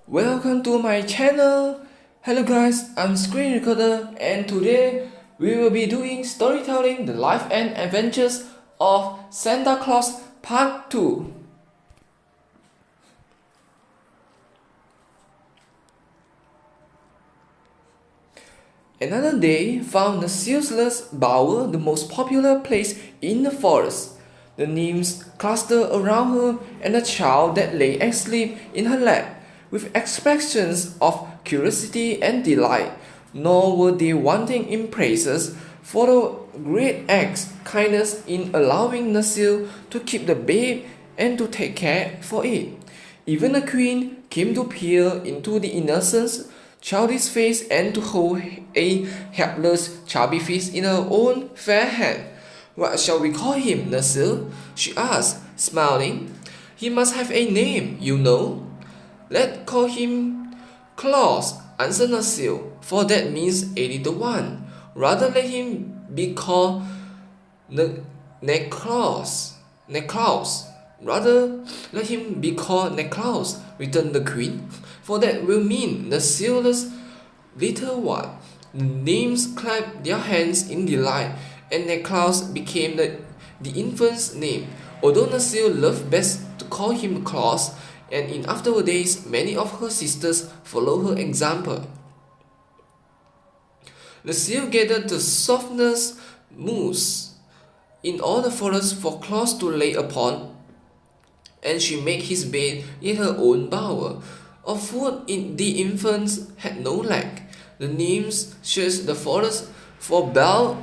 Welcome to my channel. Hello guys, I'm Screen Recorder and today we will be doing storytelling the life and adventures of Santa Claus Part 2. Another day found the sealess bower the most popular place in the forest. The nymphs clustered around her and the child that lay asleep in her lap, with expressions of curiosity and delight, nor were they wanting in praises for the great act's kindness in allowing the seal to keep the babe and to take care for it. Even the queen came to peer into the innocent childish face and to hold a helpless chubby face in her own fair hand. "What shall we call him, Nasir?" she asked, smiling. "He must have a name, you know." "Let's call him Claus," answered Nasir, "for that means a little one. Rather let him be called Necklaus. Rather let him be called Necklaus," returned the queen, "for that will mean the sealess little one." The nymphs clapped their hands in delight, and Necklaus became the infant's name, although Nasir loved best to call him Claus, and in after days many of her sisters followed her example. The seal gathered the softest moss in all the forest for Claus to lay upon, and she made his bed in her own bower. Of food the infants had no lack. The nymphs searched the forest for bell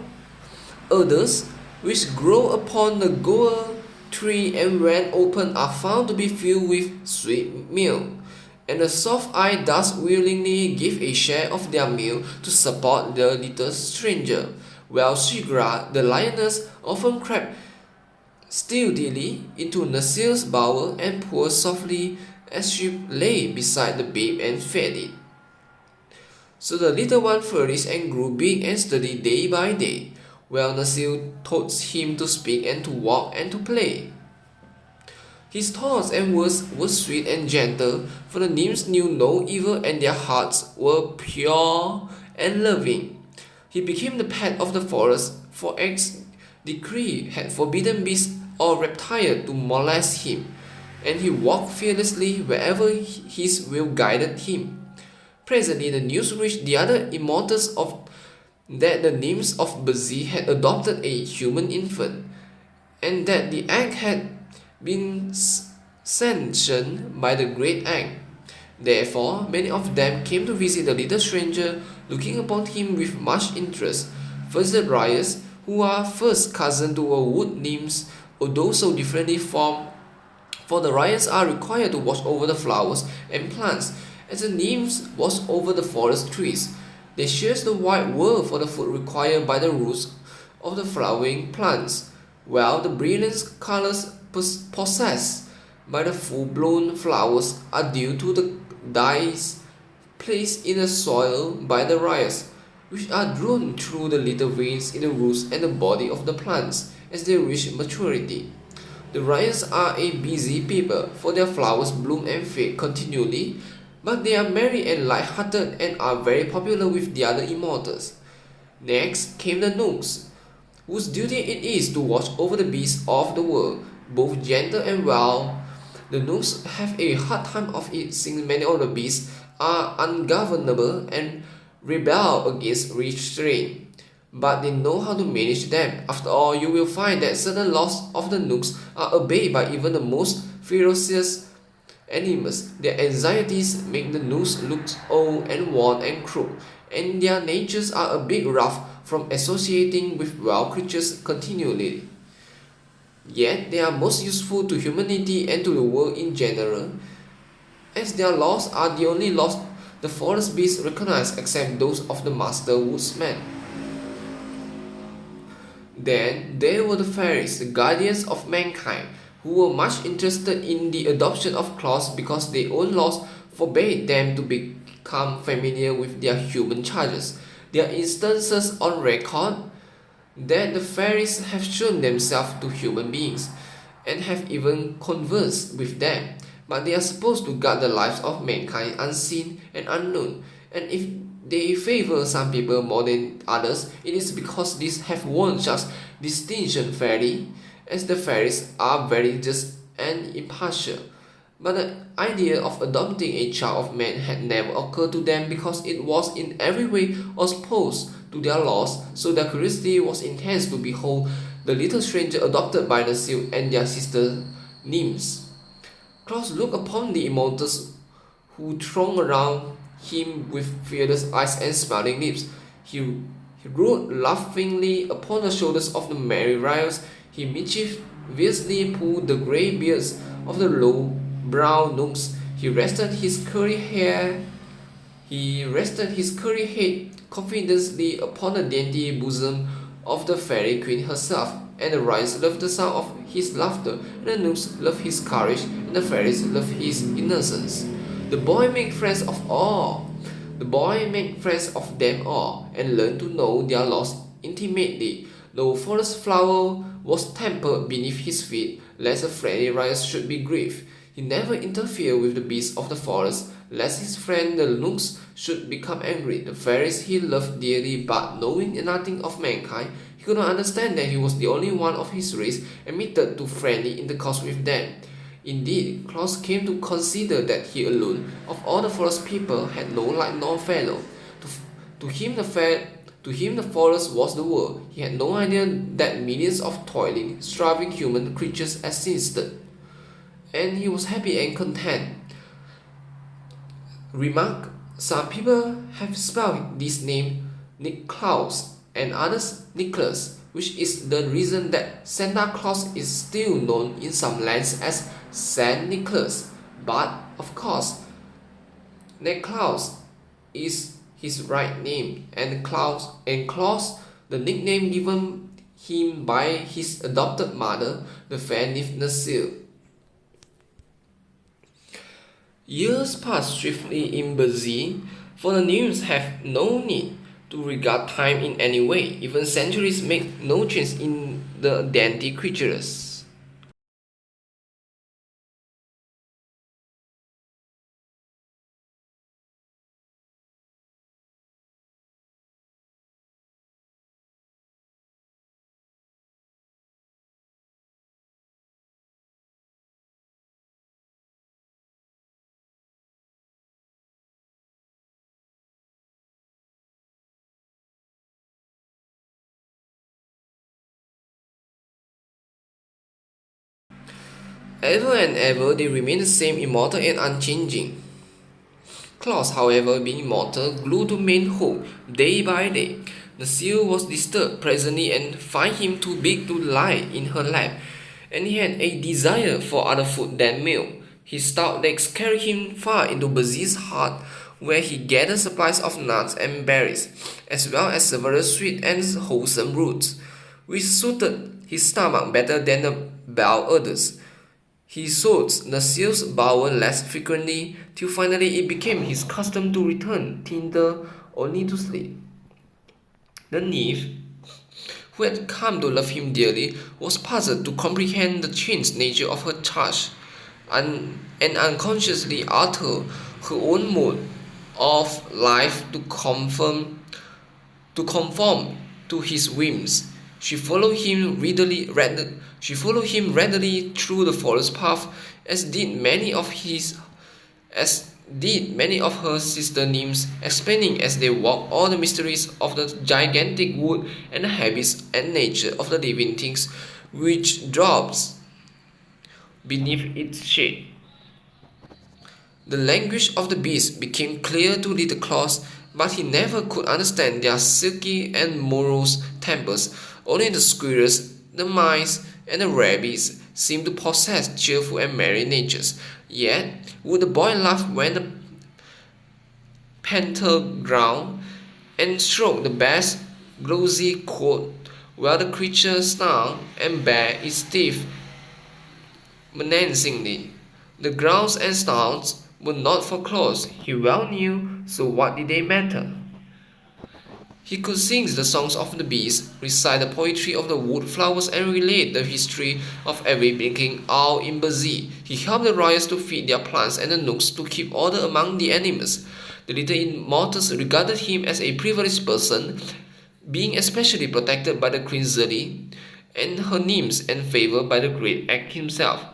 alders, which grow upon the gourd tree, and when open are found to be filled with sweet milk. And the soft-eyed ducks willingly give a share of their meal to support the little stranger, while Shigra, the lioness, often crept stealthily into Nasir's bower and purred softly as she lay beside the babe and fed it. So the little one flourished and grew big and sturdy day by day, while Nasir taught him to speak and to walk and to play. His thoughts and words were sweet and gentle, for the nymphs knew no evil and their hearts were pure and loving. He became the pet of the forest, for X's decree had forbidden beast or reptile to molest him, and he walked fearlessly wherever his will guided him. Presently the news reached the other immortals that the nymphs of Bazi had adopted a human infant, and that the act had been sanctioned by the great act. Therefore, many of them came to visit the little stranger, looking upon him with much interest. First the Dryas, who are first cousin to a wood nymphs, although so differently formed, for the Dryas are required to watch over the flowers and plants, as the nymphs watch over the forest trees. They search the wide world for the food required by the roots of the flowering plants, while the brilliant colors possessed by the full-blown flowers are due to the dyes placed in the soil by the Dryas, which are drawn through the little veins in the roots and the body of the plants as they reach maturity. The Dryas are a busy people, for their flowers bloom and fade continually, but they are merry and light-hearted and are very popular with the other immortals. Next came the Nooks, whose duty it is to watch over the beasts of the world, both gentle and wild. The Nooks have a hard time of it, since many of the beasts are ungovernable and rebel against restraint, but they know how to manage them. After all, you will find that certain laws of the Nooks are obeyed by even the most ferocious animals. Their anxieties make the Nooks look old and worn and cruel, and their natures are a bit rough from associating with wild creatures continually. Yet they are most useful to humanity and to the world in general, as their laws are the only laws the forest beasts recognize except those of the master woodsman. Then there were the fairies, the guardians of mankind, who were much interested in the adoption of Claus because their own laws forbade them to become familiar with their human charges. There are instances on record that the fairies have shown themselves to human beings and have even conversed with them, but they are supposed to guard the lives of mankind unseen and unknown, and if they favor some people more than others, it is because these have won such distinction fairly, as the fairies are very just and impartial. But the idea of adopting a child of man had never occurred to them because it was in every way opposed to their laws, so their curiosity was intense to behold the little stranger adopted by the seal and their sister nymphs. Claus looked upon the immortals who thronged around him with fearless eyes and smiling lips. He rode laughingly upon the shoulders of the merry rioters. He mischievously pulled the grey beards of the low brown nooks. He rested his curly head confidently upon the dainty bosom of the fairy queen herself, and the rioters loved the sound of his laughter, and the nooks loved his courage, and the fairies loved his innocence. The boy made friends of them all, and learned to know their laws intimately. No forest flower was trampled beneath his feet, lest a friendly riot should be grieved. He never interfered with the beasts of the forest, lest his friend the lynx should become angry. The fairies he loved dearly, but knowing nothing of mankind, he could not understand that he was the only one of his race admitted to friendly intercourse with them. Indeed, Claus came to consider that he alone, of all the forest people, had no like nor fellow. To him the forest was the world. He had no idea that millions of toiling, striving human creatures existed, and he was happy and content. Remark: some people have spelled this name Claus and others Nicholas, which is the reason that Santa Claus is still known in some lands as Saint Nicholas. But of course, Claus is his right name, and Claus, the nickname given him by his adopted mother, the fair nymph Nacelle. Years pass swiftly in Brazil, for the nymphs have no need to regard time in any way. Even centuries make no change in the dainty creatures. Ever and ever they remain the same, immortal and unchanging. Claus, however, being immortal, grew to manhood day by day. Nacelle was disturbed presently and find him too big to lie in her lap, and he had a desire for other food than milk. His stout legs carried him far into Brazil's heart, where he gathered supplies of nuts and berries, as well as several sweet and wholesome roots, which suited his stomach better than the bell others. He sought Nacelle's bower less frequently, till finally it became his custom to return thither only to sleep. The nymph, who had come to love him dearly, was puzzled to comprehend the changed nature of her charge, and unconsciously altered her own mode of life to conform to his whims. She followed him readily through the forest path, as did many of her sister nymphs, explaining as they walked all the mysteries of the gigantic wood and the habits and nature of the living things which drops beneath its shade. The language of the beasts became clear to little Claus, but he never could understand their silky and morose tempers. Only the squirrels, the mice, and the rabbits seemed to possess cheerful and merry natures. Yet would the boy laugh when the panther growled, and stroked the bear's glossy coat, while the creature snarled and bared its teeth menacingly. The growls and snarls were not for Claus, he well knew, so what did they matter? He could sing the songs of the bees, recite the poetry of the wood flowers, and relate the history of every blinking owl in Brazil. He helped the royals to feed their plants and the nooks to keep order among the animals. The little immortals regarded him as a privileged person, being especially protected by the Queen Zerli and her nymphs and favored by the great Ek himself.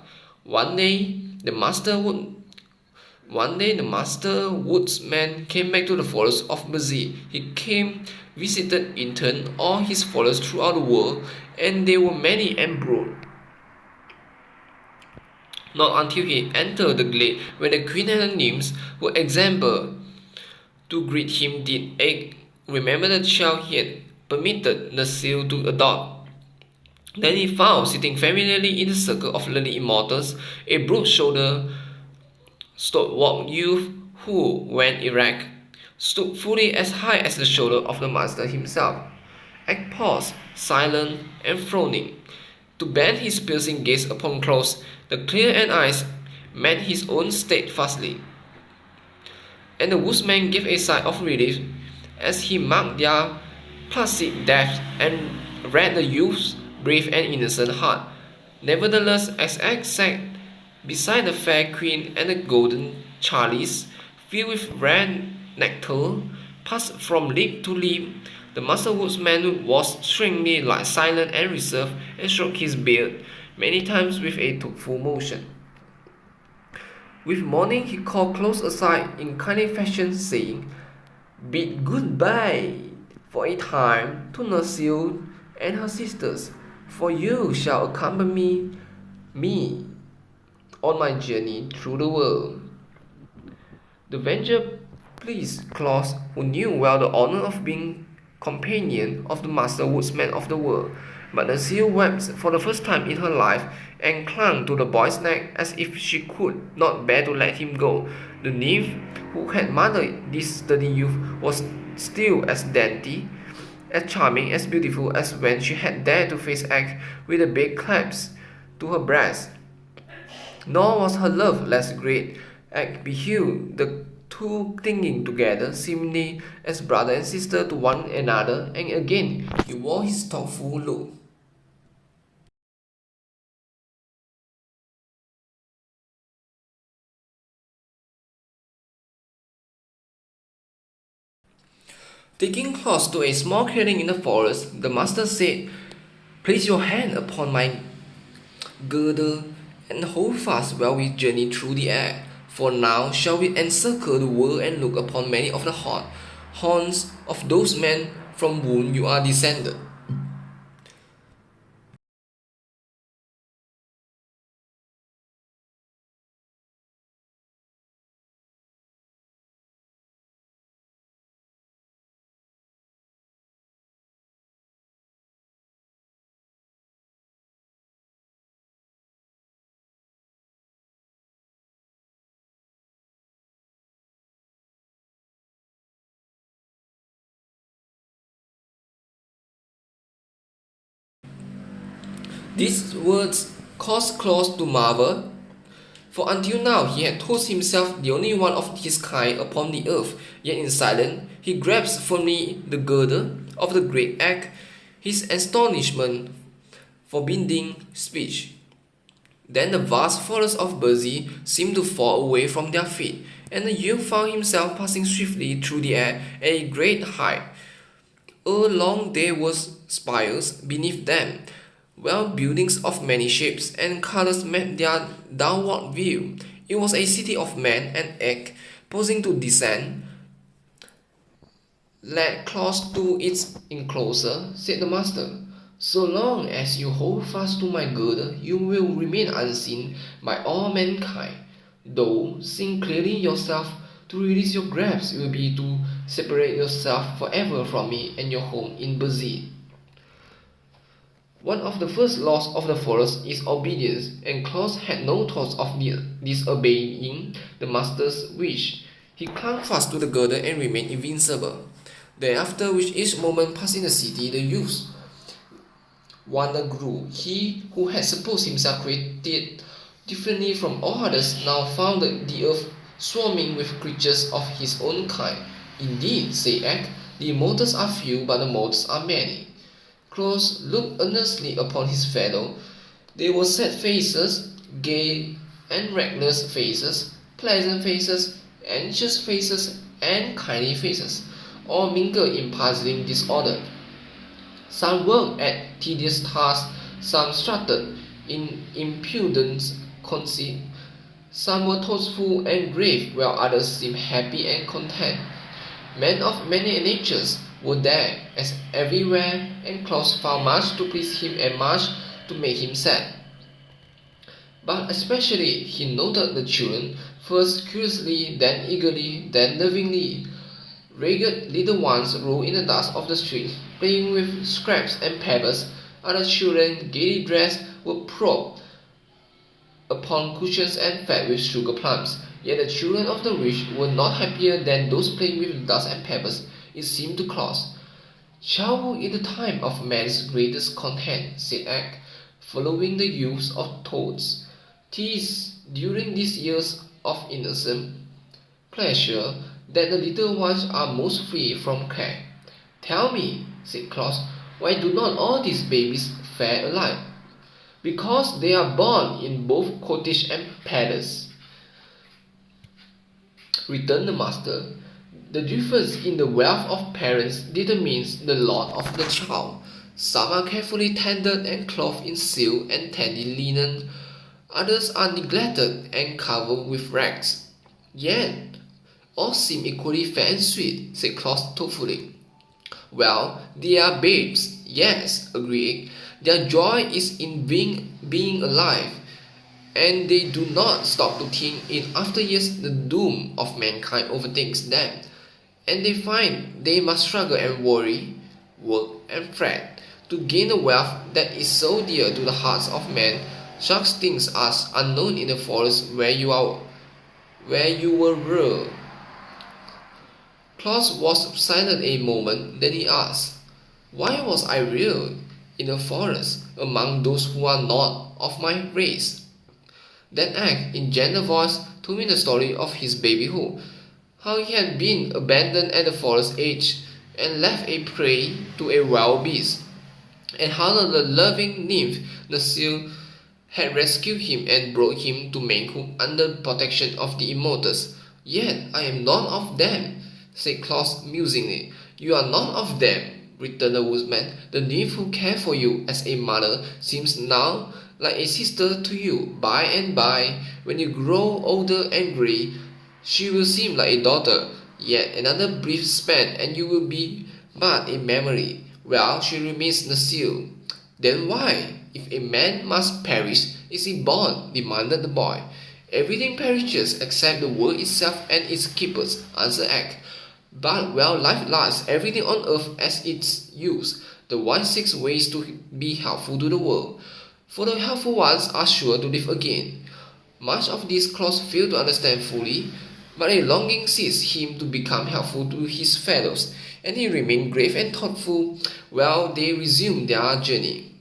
One day, the master woodsman came back to the forest of Brazil. He visited in turn all his followers throughout the world, and they were many and broad. Not until he entered the glade where the queen and the nymphs were assembled to greet him did Ek remember the child he had permitted the seal to adopt. Then he found, sitting familiarly in the circle of lily immortals, a broad-shouldered, stalwart youth who, when erect, stood fully as high as the shoulder of the master himself. Ek paused, silent and frowning, to bend his piercing gaze upon Claus. The clear eyes met his own steadfastly, and the woodsman gave a sigh of relief as he marked their placid depth and read the youth's brave and innocent heart. Nevertheless, as Ek sat beside the fair queen and the golden chalice filled with rare nectar passed from lip to lip, the master woodsman was strangely silent and reserved, and stroked his beard many times with a thoughtful motion. With morning, he called Claus aside in kindly fashion, saying, "Bid goodbye for a time to nurse you and her sisters, for you shall accompany me on my journey through the world." The venture pleased Claus, who knew well the honor of being companion of the master woodsman of the world. But the seal wept for the first time in her life and clung to the boy's neck as if she could not bear to let him go. The nymph who had mothered this sturdy youth was still as dainty, as charming, as beautiful as when she had dared to face Ek with a big clasp to her breast. Nor was her love less great. Ek beheld the two clinging together, seemingly as brother and sister to one another, and again he wore his thoughtful look. Taking Claus to a small clearing in the forest, the master said, "Place your hand upon my girdle and hold fast while we journey through the air. For now shall we encircle the world and look upon many of the haunts of those men from whom you are descended." These words caused Claus to marvel, for until now he had thought himself the only one of his kind upon the earth. Yet in silence he grasped firmly the girdle of the great Ek, his astonishment forbidding speech. Then the vast forest of Brazil seemed to fall away from their feet, and the youth found himself passing swiftly through the air at a great height. Ere long there were spires beneath them, while buildings of many shapes and colors met their downward view. It was a city of men, and Ek, pausing to descend, led Claus to its enclosure. Said the master, "So long as you hold fast to my girdle, you will remain unseen by all mankind. Though, seeing clearly yourself, to release your grasp will be to separate yourself forever from me and your home in Brazil." One of the first laws of the forest is obedience, and Claus had no thoughts of disobeying the master's wish. He clung fast to the girdle and remained invincible. Thereafter, with each moment passing the city, the youth's wonder grew. He who had supposed himself created differently from all others now found the earth swarming with creatures of his own kind. "Indeed," said Ek, The immortals are few, but the mortals are many. Claus looked earnestly upon his fellow. They were sad faces, gay and reckless faces, pleasant faces, anxious faces, and kindly faces, all mingled in puzzling disorder. Some worked at tedious tasks, some strutted in impudent conceit, some were thoughtful and grave, while others seemed happy and content. Men of many natures were there, as everywhere, and Claus found much to please him and much to make him sad. But especially he noted the children, first curiously, then eagerly, then lovingly. Ragged little ones rolled in the dust of the street, playing with scraps and pebbles. Other children, gaily dressed, were propped upon cushions and fed with sugar plums. Yet the children of the rich were not happier than those playing with dust and pebbles, it seemed to Claus. Childhood is the time of man's greatest content, said Egg, following the use of thoughts. 'Tis during these years of innocent pleasure that the little ones are most free from care. Tell me, said Claus, why do not all these babies fare alike? Because they are born in both cottage and palace, returned the master. The difference in the wealth of parents determines the lot of the child. Some are carefully tended and clothed in silk and tender linen, others are neglected and covered with rags. Yet all seem equally fair and sweet, said Claus thoughtfully. Well, they are babes, yes, agreed. Their joy is in being alive, and they do not stop to think in after years the doom of mankind overtakes them, and they find they must struggle and worry, work and fret, to gain a wealth that is so dear to the hearts of men. Such things are unknown in the forest where you were reared. Claus was silent a moment, then he asked, why was I reared in the forest among those who are not of my race? Then Egg, in gentle voice, told me the story of his babyhood, how he had been abandoned at the forest edge and left a prey to a wild beast, and how the loving nymph, the seal, had rescued him and brought him to manhood under protection of the immortals. Yet I am none of them, said Claus musingly. You are none of them, returned the woodsman. The nymph who cared for you as a mother seems now like a sister to you. By and by, when you grow older and grey, she will seem like a daughter. Yet another brief span and you will be but a memory, while she remains the seal. Then why, if a man must perish, is he born? Demanded the boy. Everything perishes except the world itself and its keepers, answered Egg. But while life lasts, everything on earth as its use, the one seeks ways to be helpful to the world, for the helpful ones are sure to live again. Much of this Claus failed to understand fully, but a longing seized him to become helpful to his fellows, and he remained grave and thoughtful while they resumed their journey.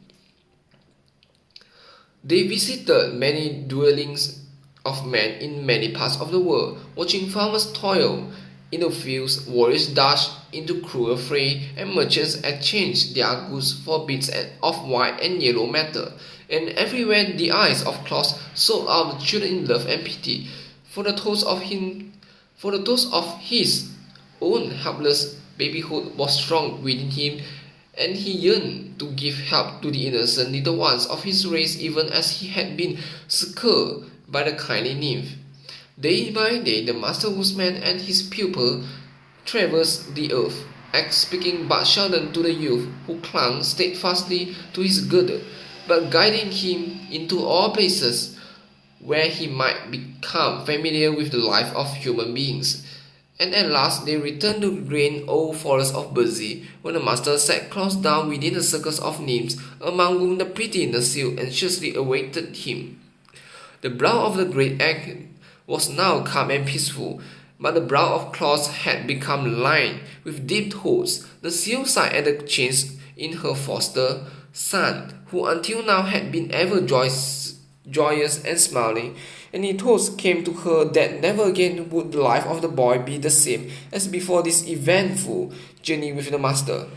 They visited many dwellings of men in many parts of the world, watching farmers toil in the fields, warriors dash into cruel fray, and merchants exchange their goods for bits of white and yellow metal. And everywhere the eyes of Claus sought out the children in love and pity, for the thoughts of his own helpless babyhood was strong within him, and he yearned to give help to the innocent little ones of his race, even as he had been succored by the kindly nymph. Day by day the master woodsman and his pupil traversed the earth, speaking but seldom to the youth, who clung steadfastly to his girdle, but guiding him into all places where he might become familiar with the life of human beings. And at last they returned to the grand old forest of Burzy, when the master sat Claus down within the circles of nymphs, among whom the pretty Nurseal anxiously awaited him. The brow of the great Egg was now calm and peaceful, but the brow of Claus had become lined with deep thoughts. The seal sighed at the change in her foster son, who until now had been ever joyous and smiling. and thoughts came to her that never again would the life of the boy be the same as before this eventful journey with the master.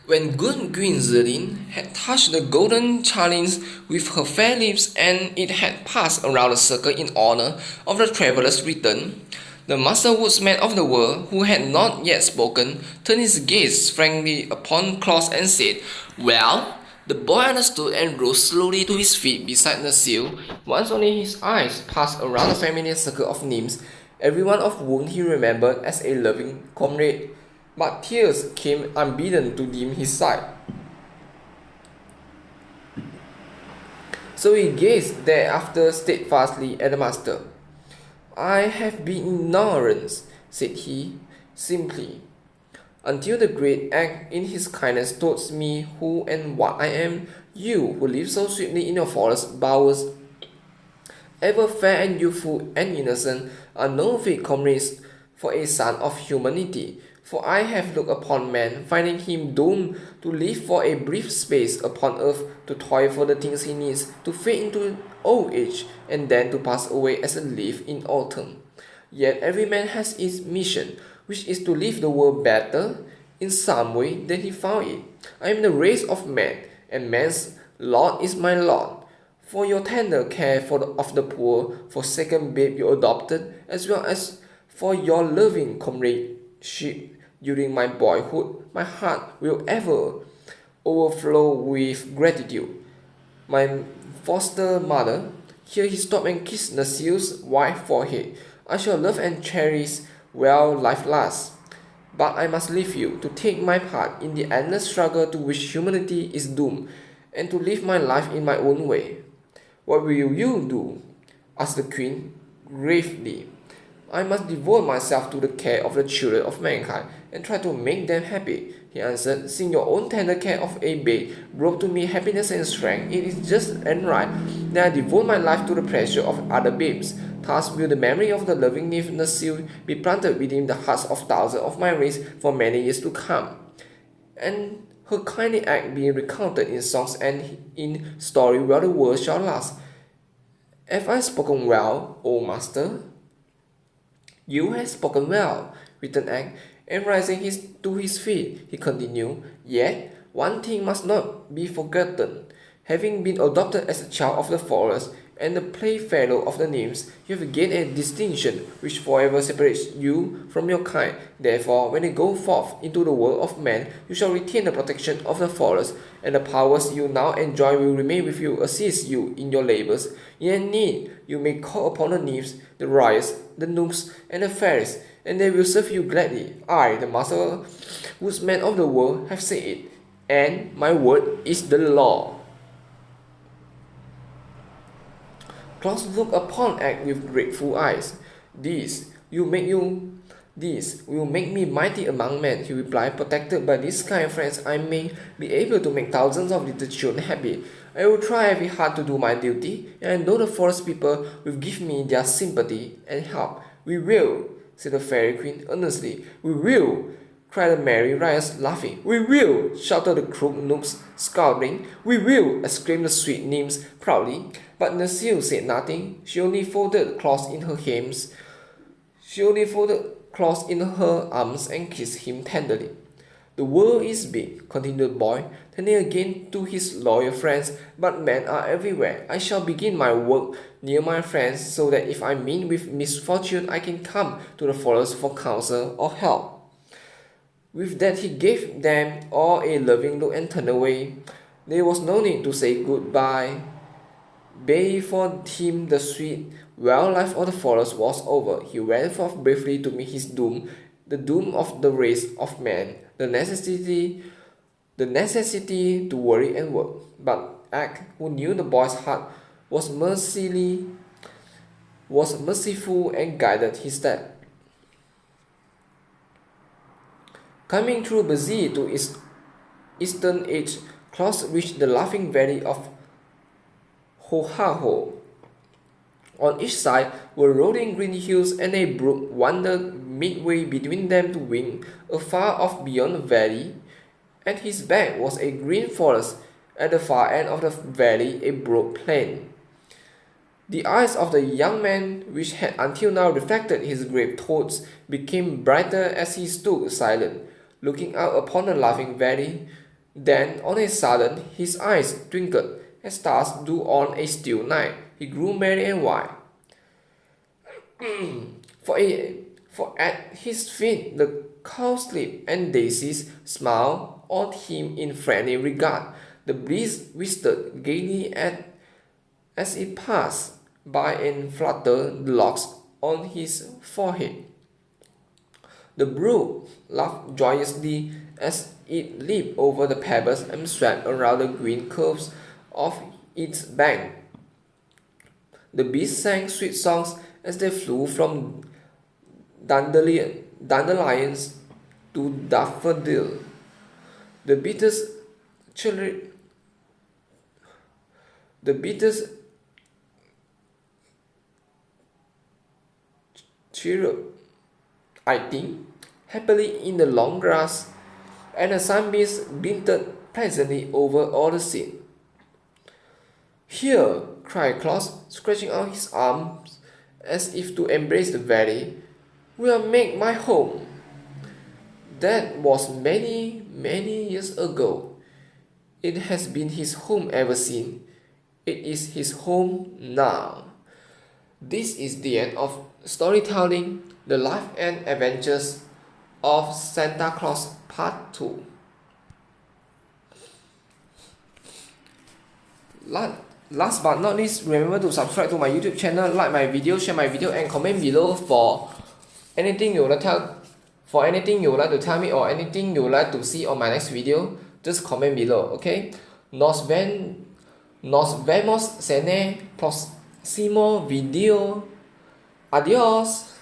When good Gwynzerine had touched the golden chalice with her fair lips and it had passed around the circle in honor of the traveller's return, the master woodsman of the world, who had not yet spoken, turned his gaze frankly upon Claus and said, "Well?" The boy understood and rose slowly to his feet beside the sill. Once only his eyes passed around the familiar circle of nymphs, every one of whom he remembered as a loving comrade. But tears came unbidden to dim his sight. So he gazed thereafter steadfastly at the master. "I have been in ignorance," said he, simply, "until the great act in his kindness towards me who and what I am, you who live so sweetly in your forest bowers, ever fair and youthful and innocent, are no fit comrades for a son of humanity. For I have looked upon man, finding him doomed to live for a brief space upon earth, to toil for the things he needs, to fade into old age, and then to pass away as a leaf in autumn. Yet every man has his mission, which is to leave the world better in some way than he found it. I am the race of man, and man's Lord is my Lord. For your tender care of the poor, forsaken babe you adopted, as well as for your loving comradeship during my boyhood, my heart will ever overflow with gratitude. My foster mother," here he stopped and kissed Nasiel's white forehead, "I shall love and cherish while life lasts. But I must leave you to take my part in the endless struggle to which humanity is doomed, and to live my life in my own way." "What will you do?" asked the queen gravely. "I must devote myself to the care of the children of mankind, and try to make them happy," he answered. "Seeing your own tender care of a babe brought to me happiness and strength, it is just and right that I devote my life to the pleasure of other babes. Thus will the memory of the loving nymph Nasiel be planted within the hearts of thousands of my race for many years to come, and her kindly act be recounted in songs and in story while the world shall last. Have I spoken well, O master?" "You have spoken well," returned Egg, and rising to his feet, he continued, "Yet one thing must not be forgotten. Having been adopted as a child of the forest and the playfellow of the nymphs, you have gained a distinction which forever separates you from your kind. Therefore, when you go forth into the world of men, you shall retain the protection of the forest, and the powers you now enjoy will remain with you, assist you in your labors. In need, you may call upon the nymphs, the ryots, the nooks, and the fairies, and they will serve you gladly. I, the master woodsman of the world, have said it, and my word is the law." Claus looked upon Egg with grateful eyes. This will make me mighty among men," he replied. "Protected by these kind friends, I may be able to make thousands of little children happy. I will try very hard to do my duty, and I know the forest people will give me their sympathy and help." "We will," said the fairy queen earnestly. "We will," cried the merry ryots, laughing. "We will," shouted the crooked nooks, scowling. "We will," exclaimed the sweet nymphs proudly. But Nasiel said nothing. She only folded Claus in her arms and kissed him tenderly. "The world is big," continued the boy, turning again to his loyal friends, "but men are everywhere. I shall begin my work near my friends, so that if I meet with misfortune, I can come to the forest for counsel or help." With that he gave them all a loving look and turned away. There was no need to say goodbye. Before him the sweet, well life of the forest was over. He went forth bravely to meet his doom, the doom of the race of man, the necessity to worry and work. But Egg, who knew the boy's heart, was merciful and guided his step. Coming through Bazir to its eastern edge, Claus reached the laughing valley of Hohaho. On each side were rolling green hills, and a brook wandered midway between them to wing, afar off beyond the valley. At his back was a green forest, at the far end of the valley a broad plain. The eyes of the young man, which had until now reflected his grave thoughts, became brighter as he stood silent, looking out upon the laughing valley. Then, on a sudden, his eyes twinkled, as stars do on a still night. He grew merry and wild. For at his feet the cowslip and daisies smiled on him in friendly regard. The breeze whispered gaily as it passed by and fluttered the locks on his forehead. The brook laughed joyously as it leaped over the pebbles and swept around the green curves of its bank. The bees sang sweet songs as they flew from dandelions to daffodil. The beetles chirruped, I think, happily in the long grass, and the sunbeams glinted pleasantly over all the scene. "Here," cried Claus, stretching out his arms as if to embrace the valley, "will make my home." That was many, many years ago. It has been his home ever since. It is his home now. This is the end of storytelling, the life and adventures of Santa Claus Part 2. Last but not least, remember to subscribe to my YouTube channel, like my video, share my video, and comment below for anything you would like to tell me or anything you would like to see on my next video. Just comment below, okay? Nos vemos en el próximo video. Adiós.